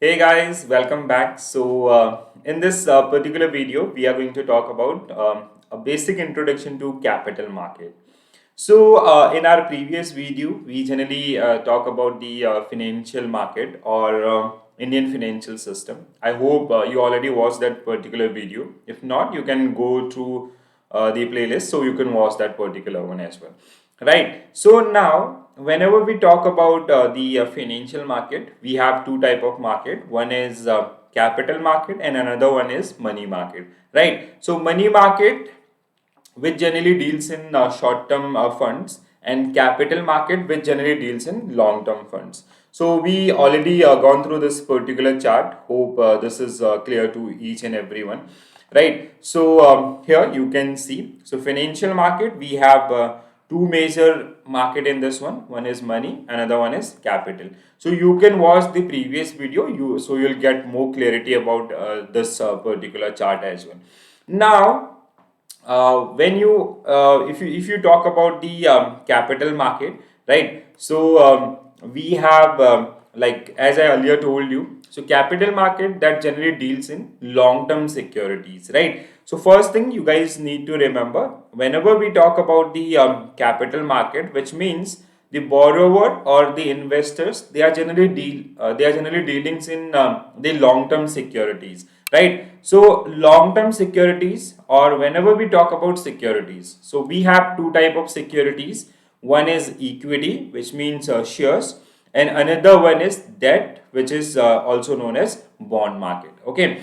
Hey guys, welcome back. In this particular video, we are going to talk about a basic introduction to capital market. In our previous video, we generally talk about the financial market or Indian financial system. I hope you already watched that particular video. If not, you can go through the playlist so you can watch that particular one as well. Right. So now, whenever we talk about the financial market, we have two type of market. One is capital market and another one is money market. Right. So money market, which generally deals in short-term funds, and capital market, which generally deals in long-term funds. So we already gone through this particular chart. Hope this is clear to each and everyone, right? Here you can see. So financial market, we have two major market in this one. One is money, another one is capital. So you can watch the previous video. You'll get more clarity about this particular chart as well. Now when you if you talk about the capital market, right? We have like as I earlier told you, so capital market that generally deals in long term securities, right? So first thing you guys need to remember, whenever we talk about the capital market, which means the borrower or the investors, they are generally dealings in the long term securities, right? So long term securities, or whenever we talk about securities, so we have two type of securities. One is equity, which means shares, and another one is debt, which is also known as bond market. Okay.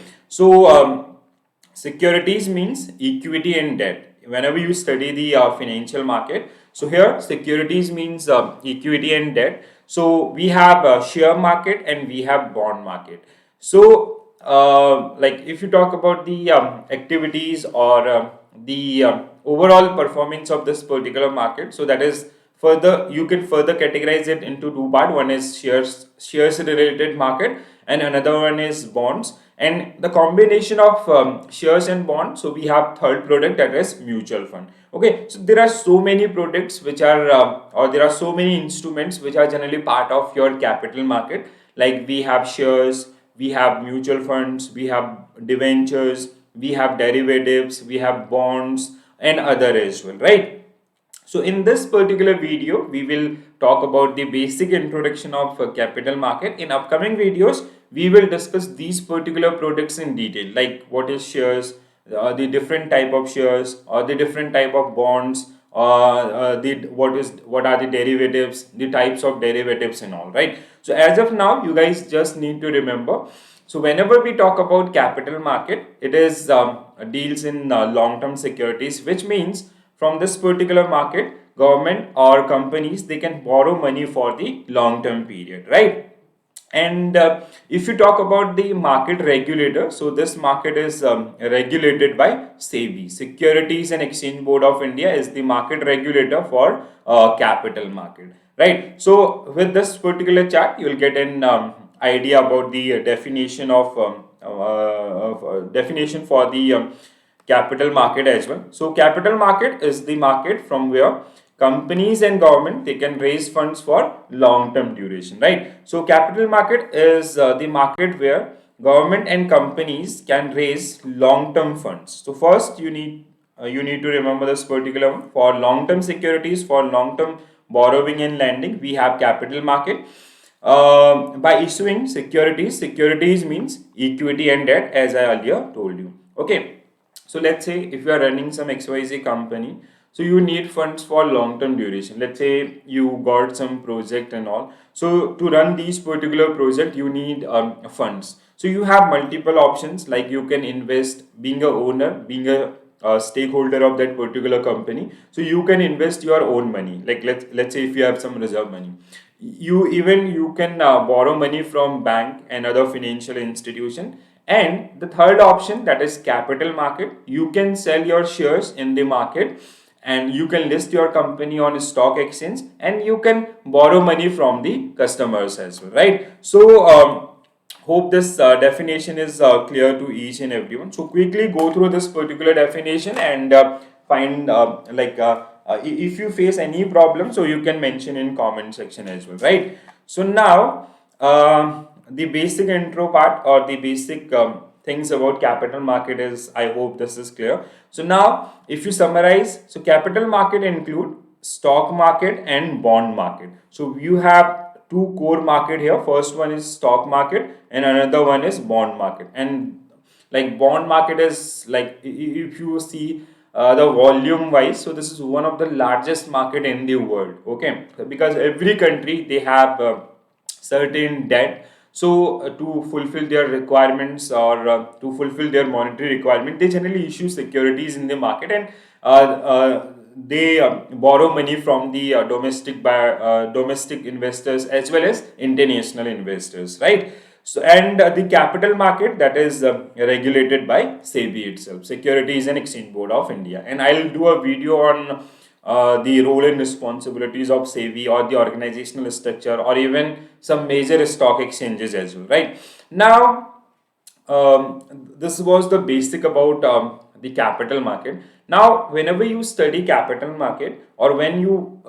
Securities means equity and debt. Whenever you study the financial market, so here securities means equity and debt. So we have share market and we have bond market. Like if you talk about the activities or the overall performance of this particular market, so that is further, you can further categorize it into two part. One is shares related market and another one is bonds, and the combination of shares and bonds, so we have third product, that is mutual fund. Okay, so there are so many products which are or there are so many instruments which are generally part of your capital market. Like we have shares, we have mutual funds, we have debentures, we have derivatives, we have bonds and other as well, right? So in this particular video, we will talk about the basic introduction of capital market. In upcoming videos, we will discuss these particular products in detail, like what is shares, the different type of shares, or the different type of bonds, the what are the derivatives, the types of derivatives and all, right? So as of now, you guys just need to remember. So whenever we talk about capital market, it is deals in long-term securities, which means from this particular market, government or companies, they can borrow money for the long term period, right? And if you talk about the market regulator, so this market is regulated by SEBI. Securities and Exchange Board of India is the market regulator for capital market, right? So with this particular chart, you will get an idea about the definition of definition for the capital market as well. So capital market is the market from where companies and government, they can raise funds for long term duration, right? So capital market is the market where government and companies can raise long term funds. So first you need to remember this particular one. For long term securities, for long term borrowing and lending, we have capital market. By issuing securities means equity and debt, as I earlier told you. Okay. So let's say if you are running some XYZ company, so you need funds for long term duration. Let's say you got some project and all. So to run these particular project, you need funds. So you have multiple options, like you can invest, being a owner, being a stakeholder of that particular company. So you can invest your own money. Like let's say if you have some reserve money, you can borrow money from bank and other financial institution. And the third option, that is capital market, you can sell your shares in the market and you can list your company on stock exchange and you can borrow money from the customers as well, right? Hope this definition is clear to each and everyone. So quickly go through this particular definition and find if you face any problem, so you can mention in comment section as well, right? So now the basic intro part or the basic things about capital market is, I hope this is clear. So now if you summarize, so capital market include stock market and bond market. So you have two core market here. First one is stock market and another one is bond market. And like bond market is like, if you see the volume wise, so this is one of the largest market in the world. Okay, because every country they have certain debt. So to fulfill their requirements or to fulfill their monetary requirement, they generally issue securities in the market, and they borrow money from the domestic investors as well as international investors, right? So, and the capital market, that is regulated by SEBI itself, Securities and Exchange Board of India. And I'll do a video on the role and responsibilities of SEBI or the organizational structure or even some major stock exchanges as well, right? Now, this was the basic about the capital market. Now, whenever you study capital market or when you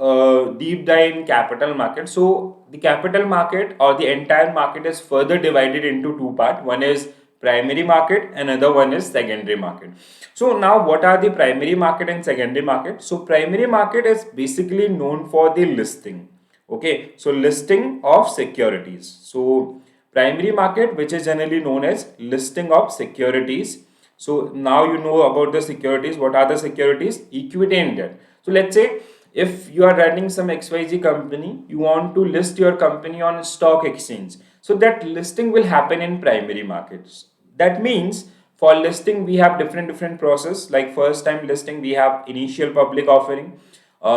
deep dive in capital market, so the capital market or the entire market is further divided into two parts. One is primary market, another one is secondary market. So now what are the primary market and secondary market? So primary market is basically known for the listing. Okay, so listing of securities. So primary market, which is generally known as listing of securities. So now you know about the securities. What are the securities? Equity and debt. So let's say if you are running some XYZ company, you want to list your company on a stock exchange. So that listing will happen in primary markets. That means for listing we have different process. Like first time listing we have initial public offering.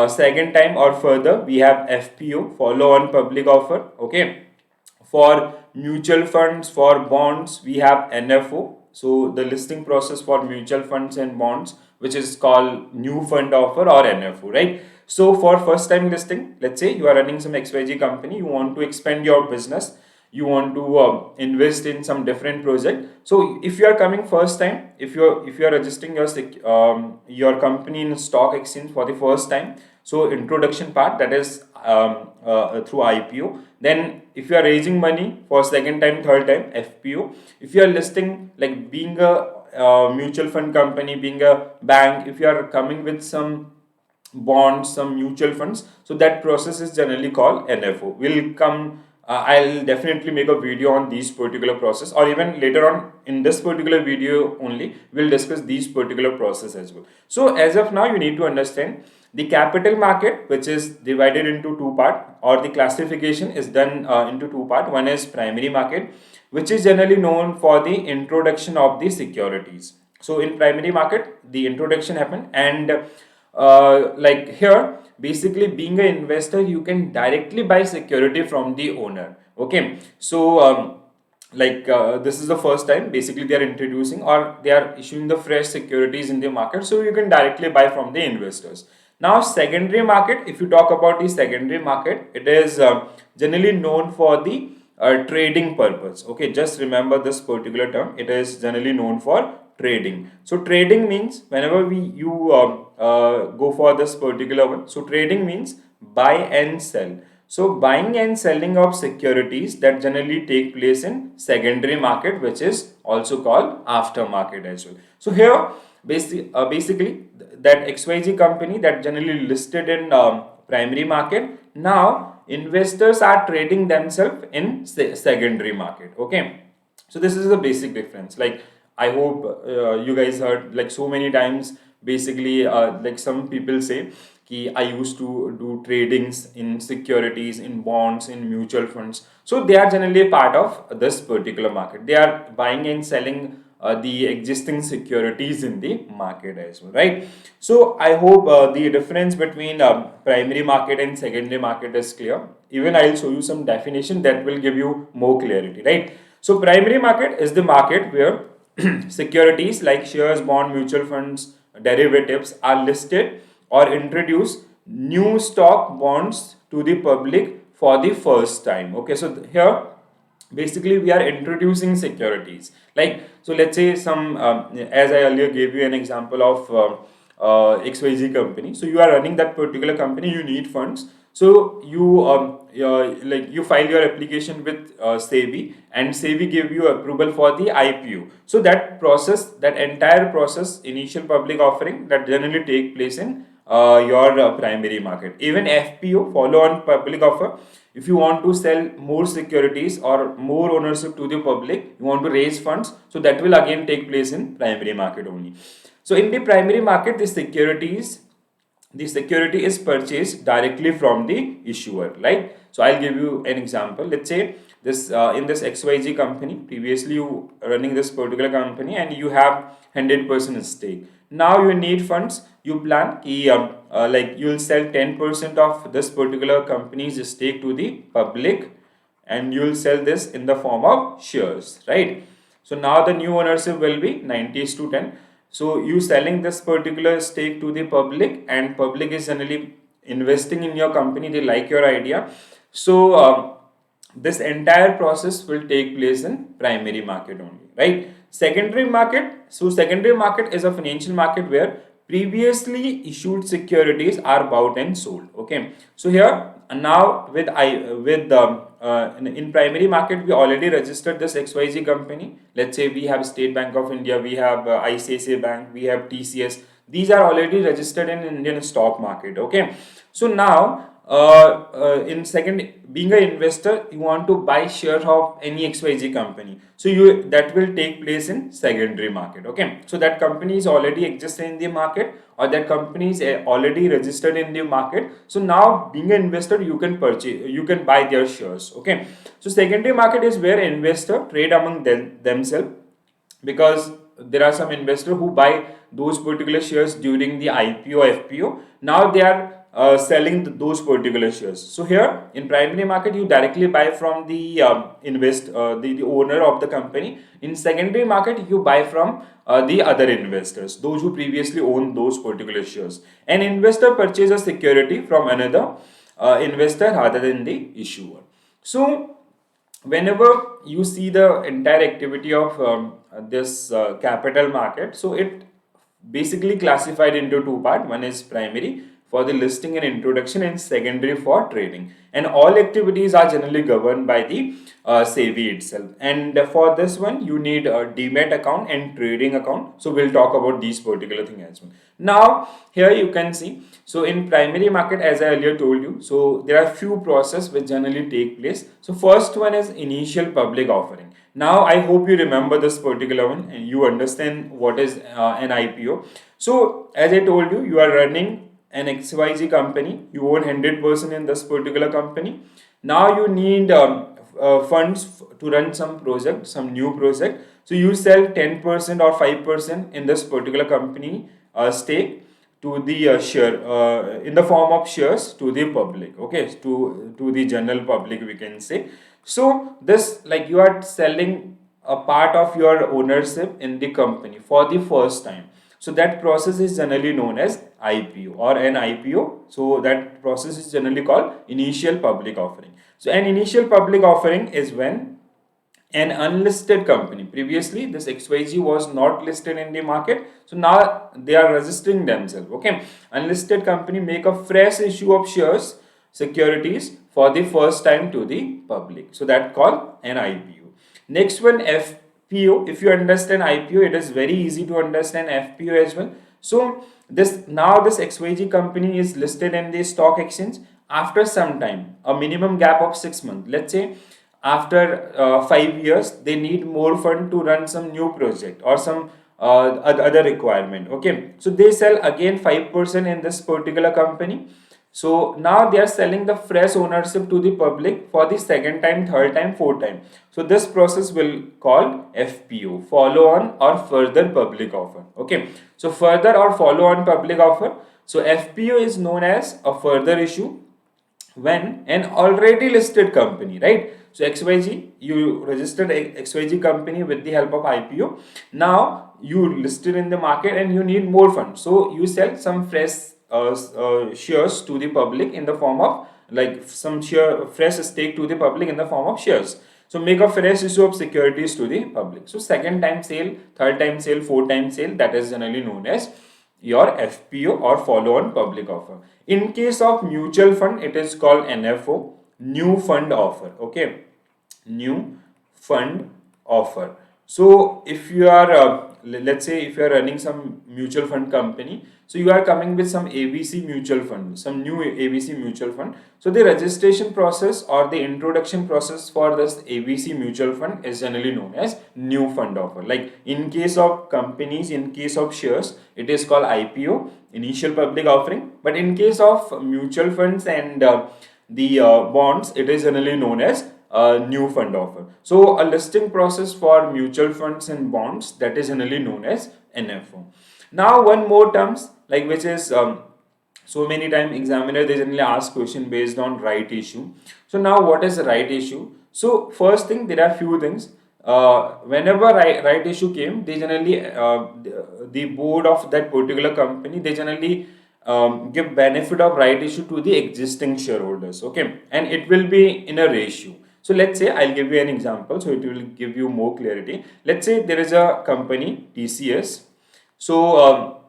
Second time or further we have FPO, follow on public offer. Okay, for mutual funds, for bonds, we have NFO. So the listing process for mutual funds and bonds, which is called new fund offer or NFO, right? So for first time listing, let's say you are running some XYZ company, you want to expand your business, you want to invest in some different project. So if you are coming first time, if you are registering your company in stock exchange for the first time, so introduction part, that is through IPO. Then if you are raising money for second time, third time, FPO. If you are listing, like being a mutual fund company, being a bank, if you are coming with some bonds, some mutual funds, so that process is generally called NFO. Will come, I'll definitely make a video on these particular process, or even later on in this particular video only we'll discuss these particular process as well. So as of now you need to understand the capital market, which is divided into two part, or the classification is done into two part. One is primary market, which is generally known for the introduction of the securities. So in primary market the introduction happened, and like here basically being an investor you can directly buy security from the owner. Okay, so this is the first time basically they are introducing or they are issuing the fresh securities in the market, so you can directly buy from the investors. Now secondary market, if you talk about the secondary market, it is generally known for the trading purpose. Okay, just remember this particular term, it is generally known for trading. So trading means whenever you go for this particular one, so trading means buy and sell. So buying and selling of securities that generally take place in secondary market, which is also called aftermarket as well. So here basically that XYZ company that generally listed in primary market, now investors are trading themselves in secondary market. Okay, so this is the basic difference. Like I hope you guys heard like so many times. Basically, like some people say, "Ki I used to do tradings in securities, in bonds, in mutual funds." So they are generally a part of this particular market. They are buying and selling the existing securities in the market as well, right? So I hope the difference between primary market and secondary market is clear. Even I'll show you some definition that will give you more clarity, right? So primary market is the market where securities like shares, bond, mutual funds, derivatives are listed or introduce new stock bonds to the public for the first time. Okay, so here basically we are introducing securities. Like, so let's say some as I earlier gave you an example of XYZ company. So you are running that particular company, you need funds. So you file your application with SEBI, and SEBI give you approval for the IPO. So that process, that entire process, initial public offering, that generally take place in your primary market. Even FPO, follow on public offer, if you want to sell more securities or more ownership to the public, you want to raise funds, so that will again take place in primary market only. So in the primary market, the security is purchased directly from the issuer, right? So I'll give you an example. Let's say this in this XYZ company, previously you running this particular company and you have 100% stake. Now you need funds. You plan like you'll sell 10% of this particular company's stake to the public, and you'll sell this in the form of shares, right? So now the new ownership will be 90:10. So you selling this particular stake to the public, and public is generally investing in your company. They like your idea. So this entire process will take place in primary market only, right? Secondary market. So secondary market is a financial market where previously issued securities are bought and sold. Okay. So here now in primary market, we already registered this XYZ company. Let's say we have State Bank of India, we have ICICI Bank, we have TCS. These are already registered in Indian stock market. Okay. So now in second, being an investor, you want to buy shares of any XYZ company, so you that will take place in secondary market. Okay, so that company is already existing in the market, or that company is already registered in the market. So now being an investor, you can purchase, you can buy their shares. Okay, so secondary market is where investor trade among themselves, because there are some investors who buy those particular shares during the IPO, FPO. Now they are selling those particular shares. So here in primary market, you directly buy from the the owner of the company. In secondary market, you buy from the other investors, those who previously owned those particular shares. An investor purchases a security from another investor rather than the issuer. So whenever you see the entire activity of this capital market, so it basically classified into two part. One is primary for the listing and introduction, and secondary for trading, and all activities are generally governed by the SEBI itself. And for this one, you need a DEMAT account and trading account. So we'll talk about these particular thing as well. Now here you can see, so in primary market, as I earlier told you, so there are few process which generally take place. So first one is initial public offering. Now I hope you remember this particular one and you understand what is an IPO. So as I told you, you are running an XYZ company, you own 100% in this particular company. Now you need funds to run some project, some new project. So you sell 10% or 5% in this particular company stake to the share in the form of shares to the public. Okay, to the general public, we can say. So this, like, you are selling a part of your ownership in the company for the first time. So that process is generally known as IPO or an IPO. So that process is generally called initial public offering. So an initial public offering is when an unlisted company, previously this XYZ was not listed in the market, so now they are registering themselves. Okay, unlisted company make a fresh issue of shares, securities, for the first time to the public. So that called an IPO. Next one, FPO. If you understand IPO, it is very easy to understand FPO as well. So this XYZ company is listed in the stock exchange. After some time, a minimum gap of 6 months, let's say after 5 years, they need more fund to run some new project or some other requirement. Okay, so they sell again 5% in this particular company. So now they are selling the fresh ownership to the public for the second time, third time, fourth time. So this process will call FPO, follow on or further public offer. Okay, so further or follow on public offer. So FPO is known as a further issue when an already listed company, right? So XYZ, you registered a XYZ company with the help of IPO. Now you listed in the market and you need more funds. So you sell some fresh shares to the public in the form of, like, some share fresh stake to the public in the form of shares. So make a fresh issue of securities to the public. So second time sale, third time sale, fourth time sale, that is generally known as your FPO or follow on public offer. In case of mutual fund, it is called NFO, new fund offer. Okay, new fund offer. So if you are let's say if you are running some mutual fund company, so you are coming with some ABC mutual fund, some new ABC mutual fund. So the registration process or the introduction process for this ABC mutual fund is generally known as new fund offer. Like in case of companies, in case of shares, it is called IPO, initial public offering. But in case of mutual funds and the bonds, it is generally known as new fund offer. So a listing process for mutual funds and bonds, that is generally known as NFO. Now one more terms, like which is so many time examiner they generally ask question based on right issue. So now what is the right issue? So first thing, there are few things. Whenever right issue came, they generally the board of that particular company, they generally give benefit of right issue to the existing shareholders. Okay, and it will be in a ratio. So let's say I'll give you an example so it will give you more clarity. Let's say there is a company TCS. So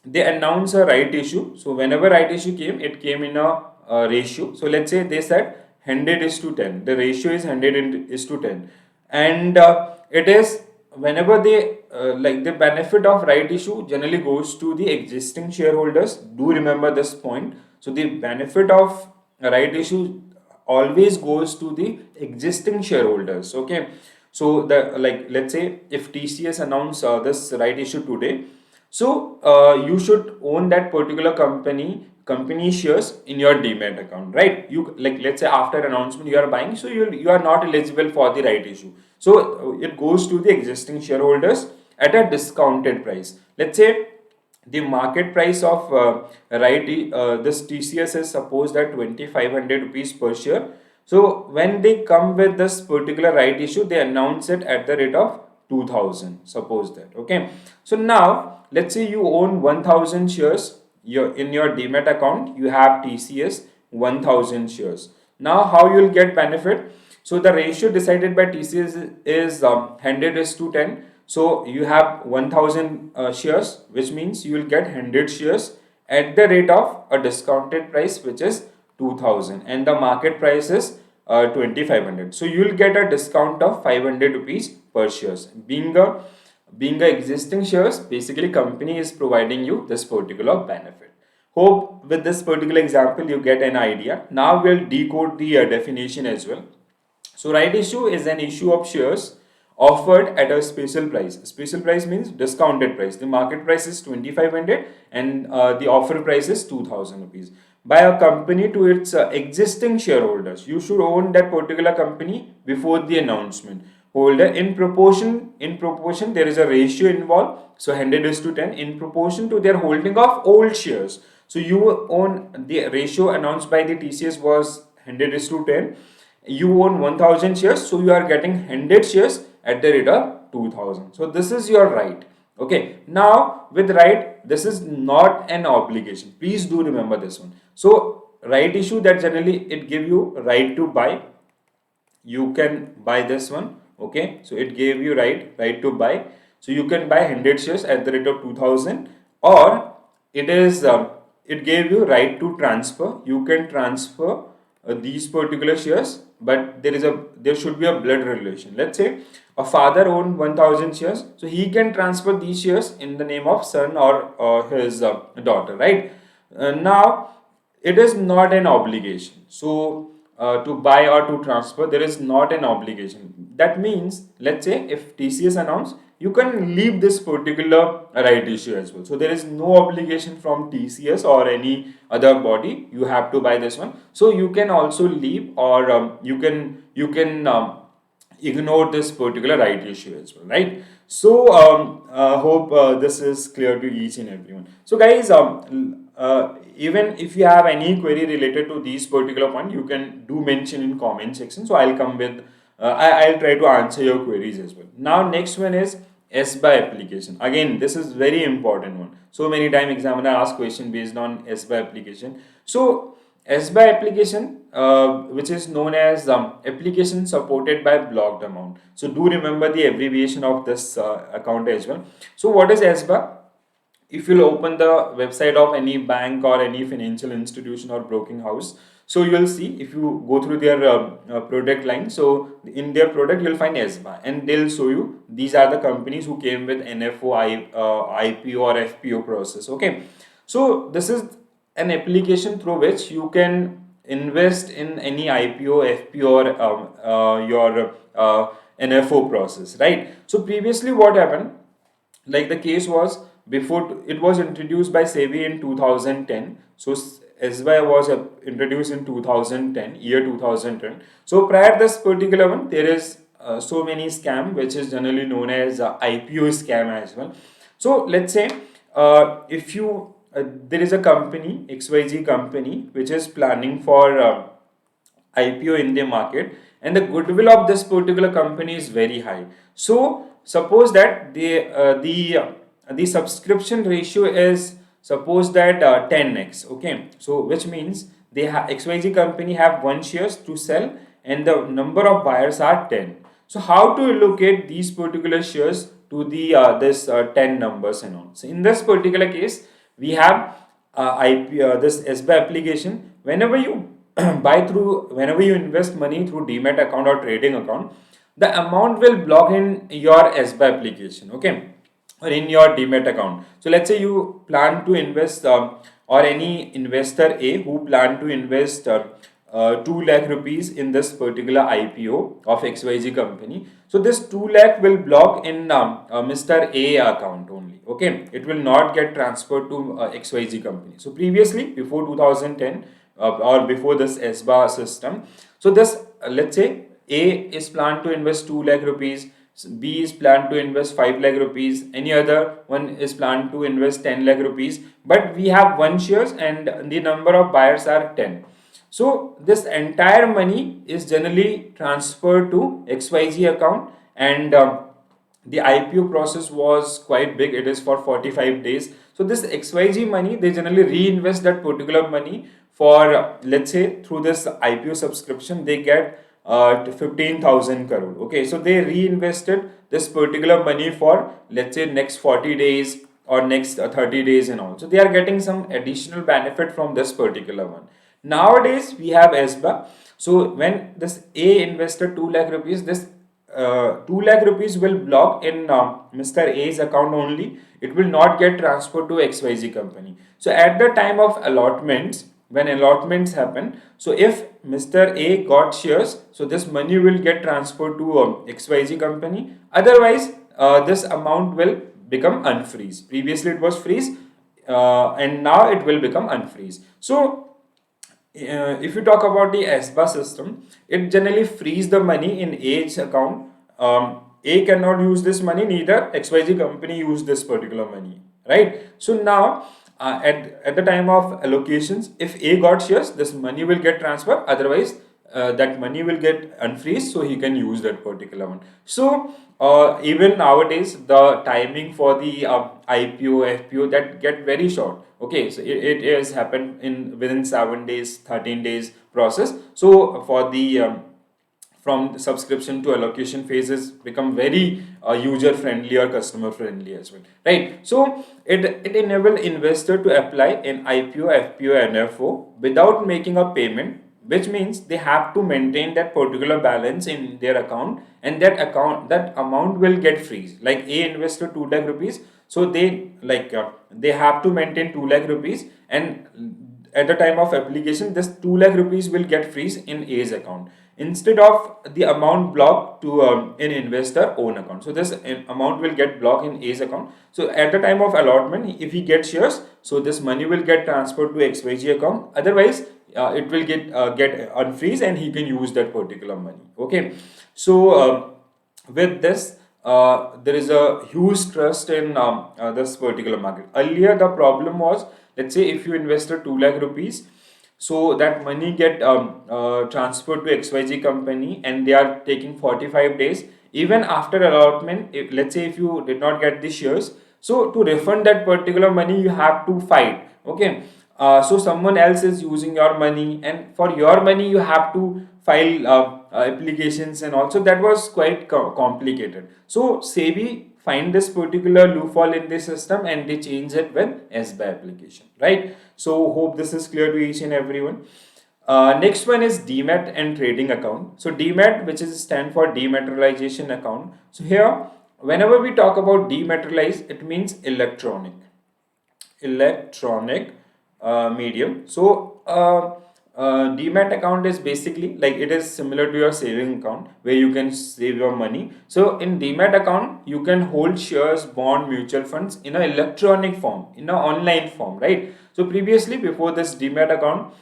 they announce a right issue. So whenever right issue came, it came in a ratio. So let's say they said 100 is to 10. The ratio is 100 is to 10, and it is whenever they like the benefit of right issue generally goes to the existing shareholders. Do remember this point. So the benefit of right issue always goes to the existing shareholders. Okay, so the like let's say if TCS announce this right issue today, so you should own that particular company shares in your DEMAT account, right? You like let's say after announcement you are buying, so you are not eligible for the right issue. So it goes to the existing shareholders at a discounted price. Let's say the market price of this TCS is supposed at 2500 rupees per share. So when they come with this particular right issue, they announce it at the rate of 2000. Suppose that. Okay. So now let's say you own 1000 shares. In your DEMAT account, you have TCS 1000 shares. Now how you will get benefit? So the ratio decided by TCS is 100 is to 10. So you have 1000 shares, which means you will get 100 shares at the rate of a discounted price, which is 2000, and the market price is 2500. So you will get a discount of 500 rupees per shares. Being a existing shares, basically company is providing you this particular benefit. Hope with this particular example you get an idea. Now we'll decode the definition as well. So right issue is an issue of shares offered at a special price. Special price means discounted price. The market price is 2500 and the offer price is 2000 rupees by a company to its existing shareholders. You should own that particular company before the announcement. Holder in proportion there is a ratio involved. So 100 is to 10 in proportion to their holding of old shares. So you own the ratio announced by the TCS was 100 is to 10. You own 1000 shares, so you are getting 100 shares at the rate of 2000. So this is your right. Okay, now with right, this is not an obligation. Please do remember this one. So right issue, that generally it give you right to buy. You can buy this one. Okay, so it gave you right to buy. So you can buy 100 shares at the rate of 2000, or it is it gave you right to transfer. You can transfer these particular shares, but there should be a blood relation. Let's say a father owned 1000 shares, so he can transfer these shares in the name of son or his daughter, right? Now it is not an obligation. So to buy or to transfer, there is not an obligation. That means, let's say if TCS announce, you can leave this particular right issue as well. So there is no obligation from TCS or any other body. You have to buy this one. So you can also leave, or you can ignore this particular right issue as well, right? So hope this is clear to each and everyone. So guys, even if you have any query related to these particular point, you can do mention in comment section. So I'll come with I'll try to answer your queries as well. Now next one is SBI application. Again, this is very important one. So many time examiner ask question based on SBI application. So SBI application, which is known as application supported by blocked amount. So do remember the abbreviation of this account as well. So what is SBI? if you'll open the website of any bank or any financial institution or broking house, so you'll see, if you go through their product line, so in their product you'll find SBA, and they'll show you these are the companies who came with NFO, IPO or FPO process. Okay, so this is an application through which you can invest in any IPO, FPO, or your NFO process, right? So previously what happened, like the case was, before it was introduced by SEBI in 2010. So SBI was introduced in 2010, year 2010. So prior to this particular one, there is so many scam, which is generally known as IPO scam as well. So let's say if you there is a company, XYZ company, which is planning for IPO in the market, and the goodwill of this particular company is very high. So suppose that the subscription ratio is, suppose that 10x. Okay, so which means they have, XYZ company have 1 shares to sell, and the number of buyers are 10. So how to allocate these particular shares to the this 10 numbers and all? So in this particular case, we have this SBI application. Whenever you whenever you invest money through DEMAT account or trading account, the amount will block in your SBI application, okay, or in your DEMAT account. So let's say you plan to invest, or any investor A who plan to invest 2 lakh rupees in this particular IPO of XYZ company. So this 2 lakh will block in Mr. A account only. Okay, it will not get transferred to XYZ company. So previously, before 2010, or before this SBA system, so this let's say A is planned to invest 2 lakh rupees, B is planned to invest 5 lakh rupees, any other one is planned to invest 10 lakh rupees, but we have 1 shares and the number of buyers are 10. So this entire money is generally transferred to XYZ account, and the IPO process was quite big. It is for 45 days. So this XYZ money, they generally reinvest that particular money for let's say through this IPO subscription, they get 15,000 crore. Okay, so they reinvested this particular money for, let's say, next 40 days or next 30 days and all. So they are getting some additional benefit from this particular one. Nowadays we have SBA. So when this A invested 2 lakh rupees, this 2 lakh rupees will block in Mr. A's account only. It will not get transferred to XYZ company. So at the time of allotments, when allotments happen, so if Mr. A got shares, so this money will get transferred to XYZ company. Otherwise, this amount will become unfreeze. Previously it was freeze, and now it will become unfreeze. So if you talk about the SBA system, it generally frees the money in A's account. A cannot use this money, neither XYZ company use this particular money, right? So now at the time of allocations, if A got shares, this money will get transferred. Otherwise, that money will get unfreeze, so he can use that particular one. So even nowadays, the timing for the IPO, FPO, that get very short. Okay, so it is happened in within 7 days, 13 days process. So for the from subscription to allocation phases become very user friendly or customer friendly as well, right? So it enable investor to apply an IPO, FPO, NFO without making a payment, which means they have to maintain that particular balance in their account, and that amount will get freeze. Like A invested 2 lakh rupees, so they have to maintain 2 lakh rupees, and at the time of application, this 2 lakh rupees will get freeze in A's account instead of the amount blocked to an investor own account. So this amount will get blocked in A's account. So at the time of allotment, if he gets shares, so this money will get transferred to XYZ account. Otherwise, it will get unfreeze, and he can use that particular money. Okay, so with this, there is a huge trust in this particular market. Earlier, the problem was, let's say if you invested 2 lakh rupees, so that money get transferred to XYZ company, and they are taking 45 days. Even after allotment, if, let's say if you did not get the shares, so to refund that particular money, you have to fight. Okay, so someone else is using your money, and for your money you have to file applications, and also that was quite complicated. So SEBI find this particular loophole in the system and they change it with SBI application, right? So hope this is clear to each and everyone. Next one is DEMAT and trading account. So DEMAT, which is stand for dematerialization account. So here, whenever we talk about dematerialize, it means electronic medium. So DEMAT account is basically like it is similar to your saving account where you can save your money. So in DEMAT account, you can hold shares, bond, mutual funds in an electronic form, in an online form, right? So previously, before this DEMAT account,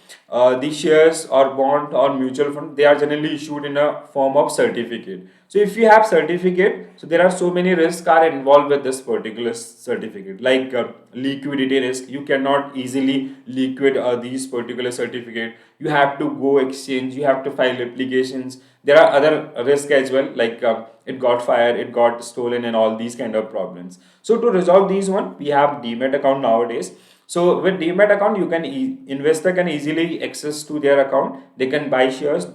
the shares or bond or mutual fund, they are generally issued in a form of certificate. So if you have certificate, so there are so many risks are involved with this particular certificate, like liquidity risk. You cannot easily liquid these particular certificate. You have to go exchange, you have to file applications. There are other risks as well, like it got fired, it got stolen, and all these kind of problems. So to resolve these one, we have DEMAT account nowadays. So with DEMAT account, you can investor can easily access to their account. They can buy shares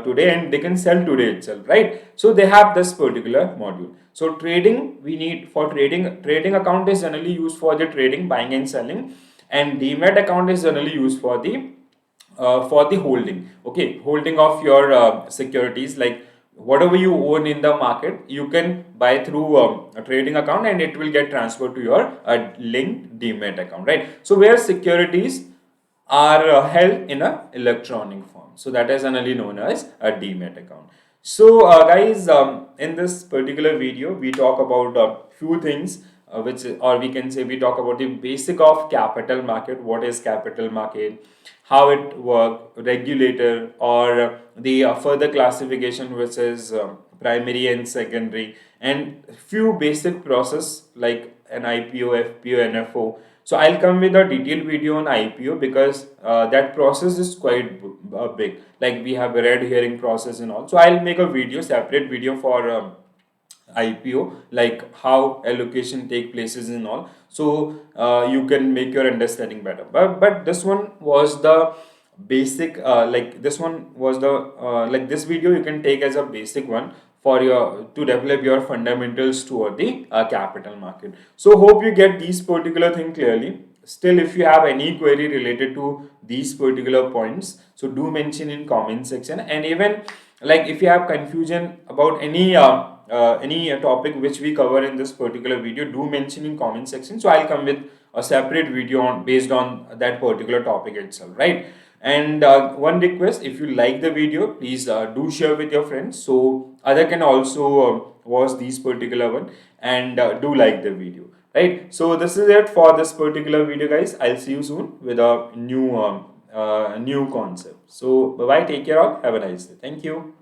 today and they can sell today itself, right? So they have this particular module. So trading, we need for trading account is generally used for the trading, buying and selling, and DEMAT account is generally used for the holding. Okay, holding of your securities, like whatever you own in the market, you can buy through a trading account and it will get transferred to your linked DEMAT account, right? So where securities are held in a electronic form, so that is generally known as a DEMAT account. So guys, in this particular video we talk about a few things, or we can say we talk about the basic of capital market. What is capital market, how it work, regulator, or the further classification, which is primary and secondary, and few basic process like an IPO, FPO, NFO. So I'll come with a detailed video on IPO because that process is quite big. Like we have a red hearing process and all. So I'll make a video, separate video for IPO, like how allocation take places and all. So you can make your understanding better. But this one was the basic. Like this one was the like this video you can take as a basic one for your to develop your fundamentals toward the capital market. So hope you get these particular thing clearly. Still, if you have any query related to these particular points, so do mention in comment section. And even like if you have confusion about any topic which we cover in this particular video, do mention in comment section. So I'll come with a separate video on based on that particular topic itself, right? And one request, if you like the video, please do share with your friends so other can also watch these particular one, and do like the video, right? So this is it for this particular video, guys. I'll see you soon with a new concept. So bye bye, take care all, have a nice day, thank you.